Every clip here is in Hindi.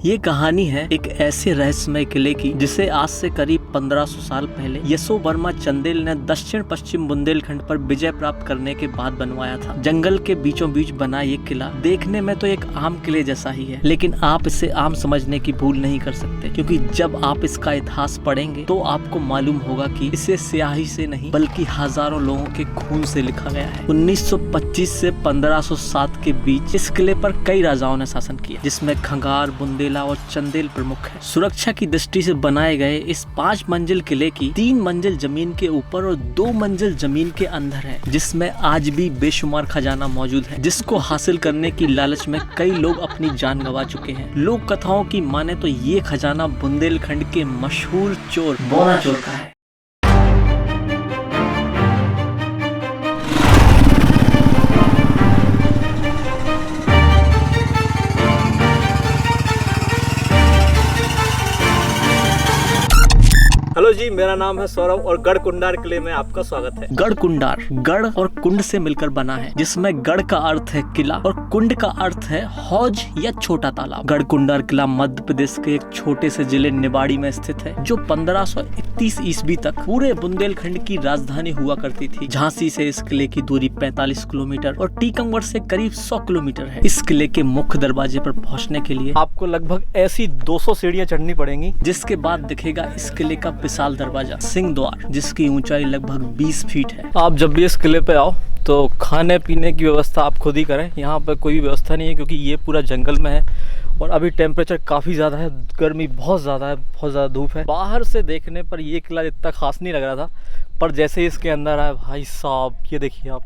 ये कहानी है एक ऐसे रहस्यमय किले की जिसे आज से करीब 1500 साल पहले यशोवर्मा चंदेल ने दक्षिण पश्चिम बुंदेलखंड पर विजय प्राप्त करने के बाद बनवाया था। जंगल के बीचों बीच बना ये किला देखने में तो एक आम किले जैसा ही है, लेकिन आप इसे आम समझने की भूल नहीं कर सकते, क्योंकि जब आप इसका इतिहास पढ़ेंगे तो आपको मालूम होगा कि इसे स्याही से नहीं बल्कि हजारों लोगों के खून से लिखा गया है। 1925 से 1507 के बीच इस किले पर कई राजाओं ने शासन किया, जिसमें खंगार, बुंदेला और चंदेल प्रमुख है। सुरक्षा की दृष्टि से बनाए गए इस 5 मंजिल किले की 3 मंजिल जमीन के ऊपर और 2 मंजिल जमीन के अंदर है, जिसमें आज भी बेशुमार खजाना मौजूद है, जिसको हासिल करने की लालच में कई लोग अपनी जान गंवा चुके हैं। लोक कथाओं की माने तो ये खजाना बुंदेलखंड के मशहूर चोर बोना चोर का है। हेलो जी, मेरा नाम है सौरभ और गढ़कुंडार किले में आपका स्वागत है। गढ़कुंडार गढ़ और कुंड से मिलकर बना है, जिसमें गढ़ का अर्थ है किला और कुंड का अर्थ है हौज या छोटा तालाब। गढ़कुंडार किला मध्य प्रदेश के एक छोटे से जिले निवाड़ी में स्थित है, जो 1531 ईस्वी तक पूरे बुंदेलखंड की राजधानी हुआ करती थी। झांसी से इस किले की दूरी 45 किलोमीटर और टीकमगढ़ से करीब 100 किलोमीटर है। इस किले के मुख्य दरवाजे पर पहुँचने के लिए आपको लगभग ऐसी 200 सीढ़ियाँ चढ़नी पड़ेंगी, जिसके बाद दिखेगा इस किले का विशाल दरवाजा सिंह द्वार, जिसकी ऊंचाई लगभग 20 फीट है। आप जब भी इस किले पे आओ तो खाने पीने की व्यवस्था आप खुद ही करें। यहाँ पर कोई भी व्यवस्था नहीं है, क्योंकि ये पूरा जंगल में है और अभी टेम्परेचर काफ़ी ज़्यादा है, गर्मी बहुत ज़्यादा है, बहुत ज़्यादा धूप है। बाहर से देखने पर ये किला इतना खास नहीं लग रहा था, पर जैसे ही इसके अंदर आए भाई साहब, ये देखिए आप।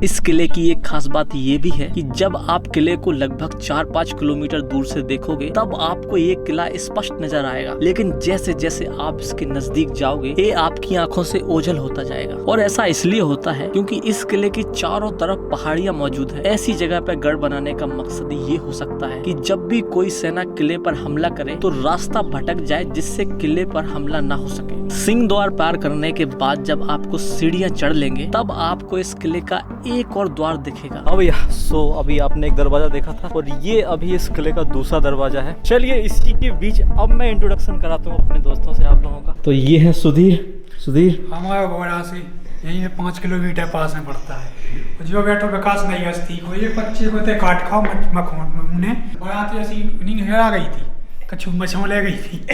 इस किले की एक खास बात ये भी है कि जब आप किले को लगभग 4-5 किलोमीटर दूर से देखोगे तब आपको ये किला स्पष्ट नजर आएगा, लेकिन जैसे जैसे आप इसके नजदीक जाओगे ये आपकी आंखों से ओझल होता जाएगा। और ऐसा इसलिए होता है क्योंकि इस किले की चारों तरफ पहाड़ियां मौजूद है। ऐसी जगह पर गढ़ बनाने का मकसद ये हो सकता है कि जब भी कोई सेना किले पर हमला करे तो रास्ता भटक जाए, जिससे किले पर हमला न हो सके। सिंह द्वार पार करने के बाद जब आपको सीढ़ियां चढ़ लेंगे तब आपको इस किले का एक और द्वार दिखेगा। अब अभी आपने एक दरवाजा देखा था और ये अभी इस किले का दूसरा दरवाजा है। चलिए इसी के बीच अब मैं इंट्रोडक्शन कराता हूँ अपने दोस्तों से आप लोगों का। तो ये है सुधीर। हमारा बोरा से यहीं से 5 किलोमीटर पास में पड़ता है। जो बैठो विकास नहीं हस्ती को ये 25 को काट खाओ उन्हें बारात ऐसी नींद हेरा गई थी, कछु मछों ले गई थी।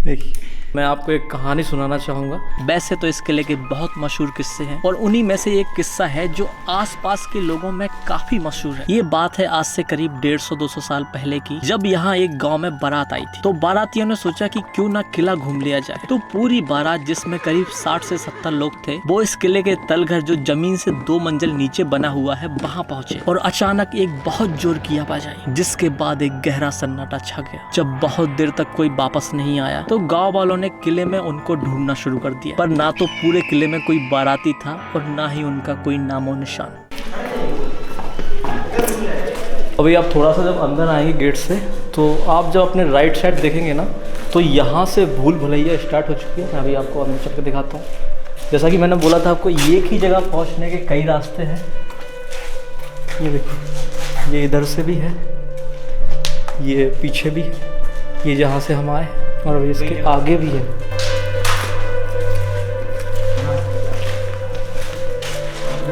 देखिए, मैं आपको एक कहानी सुनाना चाहूंगा। वैसे तो इस किले के बहुत मशहूर किस्से हैं और उन्हीं में से एक किस्सा है जो आसपास के लोगों में काफी मशहूर है। ये बात है आज से करीब 150-200 साल पहले की, जब यहाँ एक गांव में बारात आई थी। तो बारातियों ने सोचा कि क्यों ना किला घूम लिया जाए। तो पूरी बारात, जिसमें करीब 60 से 70 लोग थे, वो इस किले के तलघर जो जमीन से 2 मंजिल नीचे बना हुआ है वहाँ पहुँचे और अचानक एक बहुत जोर की आवाज आई, जिसके बाद एक गहरा सन्नाटा छा गया। जब बहुत देर तक कोई वापस नहीं आया तो गाँव वालों ने किले में उनको ढूंढना शुरू कर दिया, पर ना तो पूरे किले में कोई बाराती था और ना ही उनका कोई नामो निशान। अभी आप थोड़ा सा जब अंदर आएंगे गेट से तो आप जब अपने राइट साइड देखेंगे ना तो यहाँ से भूल भुलैया स्टार्ट हो चुकी है। मैं अभी आपको अंदर चल के दिखाता हूँ। जैसा कि मैंने बोला था आपको, एक ही जगह पहुँचने के कई रास्ते हैं। ये देखो, ये इधर से भी है, ये पीछे भी है, ये जहाँ से हम आए, और अभी इसके आगे भी है।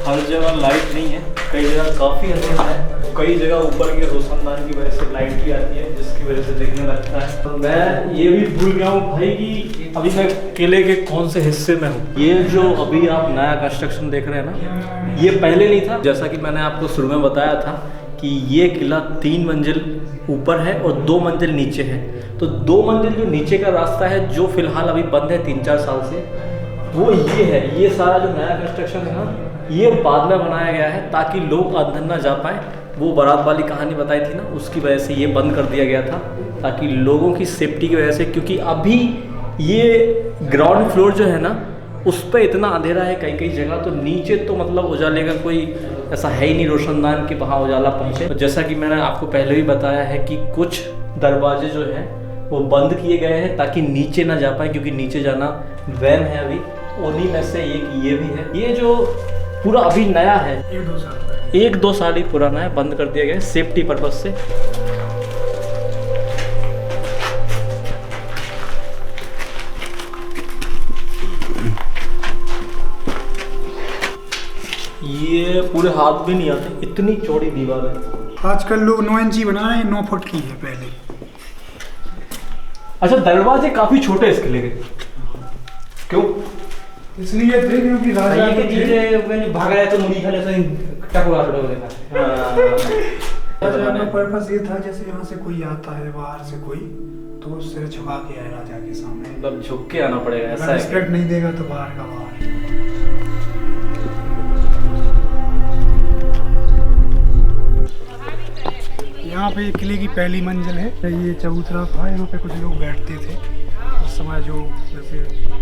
हर जगह लाइट नहीं है, कई जगह काफ़ी अंधेरा है, कई जगह ऊपर के रोशनदान की वजह से लाइट भी आती है, जिसकी वजह से देखने लगता है। तो मैं ये भी भूल गया हूँ भाई कि अभी मैं किले के कौन से हिस्से में हूँ। ये जो अभी आप नया कंस्ट्रक्शन देख रहे हैं ना, ये पहले नहीं था। जैसा कि मैंने आपको शुरू में बताया था कि ये किला 3 मंजिल ऊपर है और 2 मंजिल नीचे है। तो 2 मंजिल जो नीचे का रास्ता है, जो फिलहाल अभी बंद है 3-4 साल से, वो ये है। ये सारा जो नया कंस्ट्रक्शन है ना, ये बाद में बनाया गया है ताकि लोग अंदर ना जा पाए। वो बारात वाली कहानी बताई थी ना, उसकी वजह से ये बंद कर दिया गया था, ताकि लोगों की सेफ्टी की वजह से। क्योंकि अभी ये ग्राउंड फ्लोर जो है ना, उस पर इतना अंधेरा है कई जगह, तो नीचे तो मतलब उजाले का कोई ऐसा है ही नहीं रोशनदान कि वहाँ उजाला पहुँचे। तो जैसा कि मैंने आपको पहले भी बताया है कि कुछ दरवाजे जो हैं वो बंद किए गए हैं ताकि नीचे ना जा पाए, क्योंकि नीचे जाना वैन है अभी। उन्हीं में से एक ये भी है। ये जो पूरा अभी नया है, 1-2 साल 1-2 साल ही पुराना है, बंद कर दिया गया है सेफ्टी पर्पज से। ये पूरे हाथ भी नहीं आते, इतनी चौड़ी दीवार है। आजकल लोग 9 इंची बना रहे हैं, 9 फुट की है पहले। अच्छा, दरवाजे काफी छोटे इसके लिए क्यों? इसलिए थे क्योंकि राजा ये चीजें मैंने भाग रहा है तो मुड़ी खा लेता है, टकवा टकवा देता। राजा का पर्पस ये था, जैसे यहाँ से कोई आता है बाहर से कोई, तो सिर झुका के आए राजा के सामने, मतलब झुक के आना पड़ेगा, ऐसा है। रिस्पेक्ट नहीं देगा तो बाहर का बाहर। यहाँ पे किले की पहली मंजिल है, ये चबूतरा था, यहाँ पे कुछ लोग बैठते थे उस समय, जो जैसे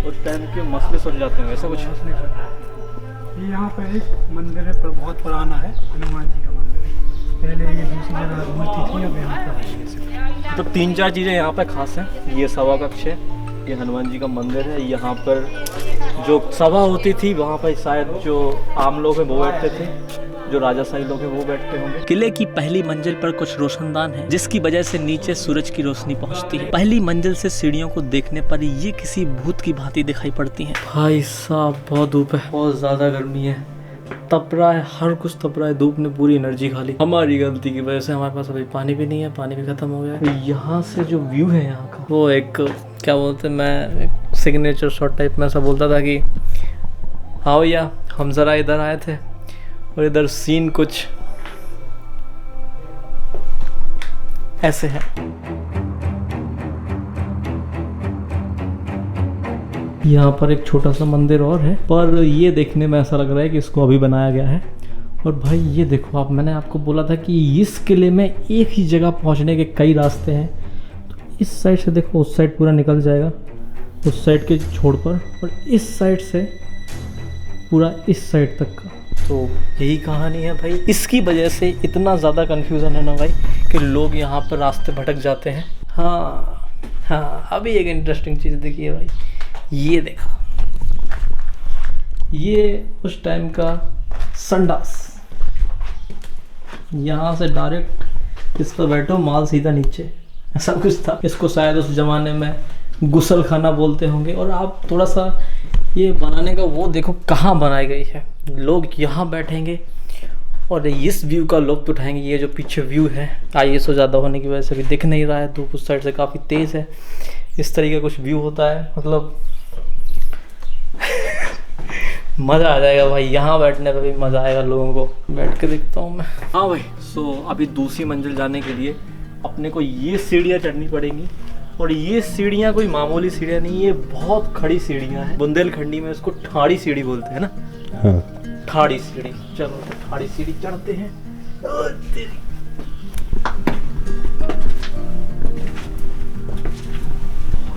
उस टाइम के मसले सुल जाते हैं, ऐसा कुछ। ये यहाँ पे एक मंदिर है, पर बहुत पुराना है, हनुमान जी का मंदिर है। पहले ये दूसरी जगह मूर्ति थी, अब यहाँ पे तो 3-4 चीज़ें यहाँ पे खास हैं। ये सभा कक्ष है, ये हनुमान जी का मंदिर है, यहाँ पर जो सभा होती थी वहाँ पर शायद जो आम लोग हैं वो बैठते थे, जो राजाशाही लोग हैं वो बैठते होंगे। किले की पहली मंजिल पर कुछ रोशनदान है, जिसकी वजह से नीचे सूरज की रोशनी पहुंचती है। पहली मंजिल से सीढ़ियों को देखने पर ये किसी भूत की भांति दिखाई पड़ती हैं। भाई साहब बहुत धूप है, बहुत ज़्यादा गर्मी है, तप रहा है, हर कुछ तप रहा है, धूप ने पूरी एनर्जी खा ली। हमारी गलती की वजह से हमारे पास अभी पानी भी नहीं है, पानी भी खत्म हो गया है। यहाँ से जो व्यू है यहाँ का, वो एक क्या बोलते हैं, मैं सिग्नेचर शॉट टाइप में ऐसा बोलता था कि हाँ भैया हम ज़रा इधर आए थे, और इधर सीन कुछ ऐसे है। यहाँ पर एक छोटा सा मंदिर और है, पर ये देखने में ऐसा लग रहा है कि इसको अभी बनाया गया है। और भाई ये देखो आप, मैंने आपको बोला था कि इस किले में एक ही जगह पहुँचने के कई रास्ते हैं। तो इस साइड से देखो, उस साइड पूरा निकल जाएगा उस साइड के छोड़ पर, और इस साइड से पूरा इस साइड तक का। तो यही कहानी है भाई। इसकी वजह से इतना ज़्यादा कन्फ्यूज़न है ना भाई कि लोग यहाँ पर रास्ते भटक जाते हैं। हाँ, अभी एक इंटरेस्टिंग चीज़ देखिए भाई, ये देखो, ये उस टाइम का संडास, यहाँ से डायरेक्ट इस पर बैठो, माल सीधा नीचे, ऐसा कुछ था। इसको शायद उस ज़माने में गुसल खाना बोलते होंगे। और आप थोड़ा सा ये बनाने का वो देखो कहाँ बनाई गई है, लोग यहाँ बैठेंगे और इस व्यू का लुत्फ उठाएंगे। ये जो पीछे व्यू है, ISO ज़्यादा होने की वजह से भी दिख नहीं रहा है, धूप उस साइड से काफ़ी तेज़ है, इस तरीके का कुछ व्यू होता है, मतलब मज़ा आ जाएगा भाई, यहाँ बैठने पे भी मज़ा आएगा लोगों को। बैठ के देखता हूँ मैं। हाँ भाई, सो अभी दूसरी मंजिल जाने के लिए अपने को ये सीढ़ियाँ चढ़नी पड़ेंगी, और ये सीढ़ियाँ कोई मामूली सीढ़ियाँ नहीं, ये बहुत खड़ी सीढ़ियाँ हैं। बुंदेलखंडी में इसको ठाड़ी सीढ़ी बोलते हैं ना। हाँ, ठाड़ी सीढ़ी। चलो तो ठाड़ी सीढ़ी चढ़ते हैं।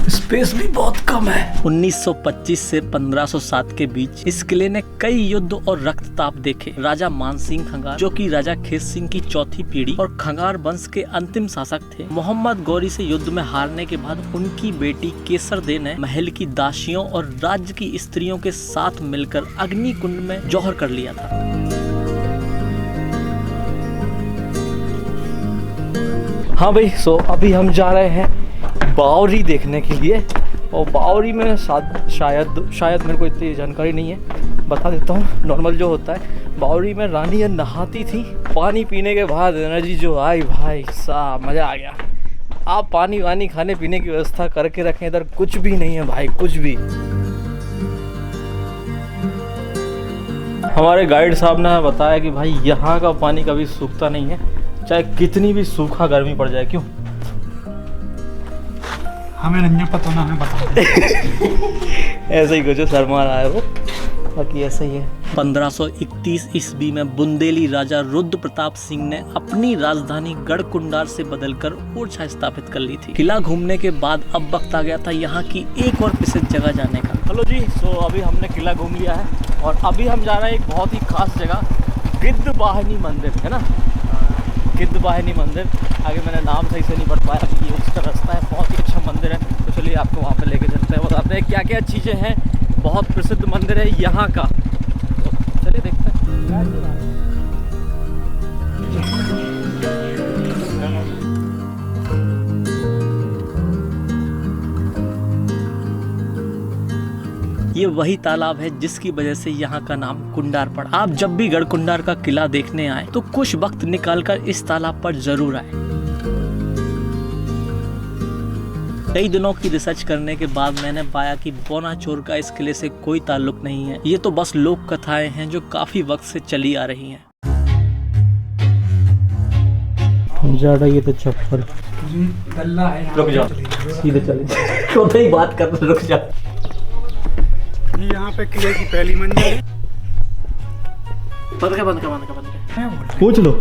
स्पेस भी बहुत कम है। 1925 से 1507 के बीच इस किले ने कई युद्ध और रक्तताप देखे। राजा मानसिंह खंगार, जो कि राजा खेत सिंह की चौथी पीढ़ी और खंगार वंश के अंतिम शासक थे, मोहम्मद गौरी से युद्ध में हारने के बाद उनकी बेटी केसर दे ने महल की दासियों और राज्य की स्त्रियों के साथ मिलकर अग्निकुंड में जौहर कर लिया था। हाँ भाई, सो अभी हम जा रहे हैं बावरी देखने के लिए, और बावरी में शायद मेरे को इतनी जानकारी नहीं है, बता देता हूँ। नॉर्मल जो होता है, बावरी में रानी नहाती थी, पानी पीने के बाद एनर्जी जो आई भाई साहब, मज़ा आ गया। आप पानी वानी खाने पीने की व्यवस्था करके रखें, इधर कुछ भी नहीं है भाई, कुछ भी। हमारे गाइड साहब ने बताया कि भाई यहाँ का पानी कभी सूखता नहीं है, चाहे कितनी भी सूखा गर्मी पड़ जाए। क्यों? हमें नहीं पता, ना हमें बता। ऐसे ही कुछ शर्मा रहा है वो, बाकी ऐसे ही है। 1531 ईस्वी में बुंदेली राजा रुद्र प्रताप सिंह ने अपनी राजधानी गढ़कुंडार से बदलकर ओरछा स्थापित कर ली थी। किला घूमने के बाद अब वक्त आ गया था यहाँ की एक और प्रसिद्ध जगह जाने का। हेलो जी, सो अभी हमने किला घूम लिया है, और अभी हम जा रहे हैं एक बहुत ही खास जगह, गिद्धवाहिनी मंदिर है ना, गिद्धवाहिनी मंदिर। आगे मैंने नाम सही से नहीं पढ़ पाया, ये उसका रास्ता है, बहुत ही अच्छा मंदिर है। तो चलिए आपको वहाँ पे लेके चलते हैं, बताते हैं क्या क्या चीज़ें हैं। बहुत प्रसिद्ध मंदिर है यहाँ का, तो चलिए देखते हैं। ये वही तालाब है जिसकी वजह से यहाँ का नाम कुंडार पड़ा। आप जब भी गढ़कुंडार का किला देखने आए तो कुछ वक्त निकालकर इस तालाब पर जरूर आए। कई दिनों की रिसर्च करने के बाद मैंने पाया कि बोनाचोर का इस किले से कोई ताल्लुक नहीं है। ये तो बस लोक कथाएं हैं जो काफी वक्त से चली आ रही हैं। ज्यादा ये तो चप्पल गल्ला है यहाँ रुक पे जाओ, चले जाओ। सीधे चले छोटे ही बात कर रुक जा। ये यहाँ पे किले की पहली मंजिल है। बंद कर। है वो। पूछ लो।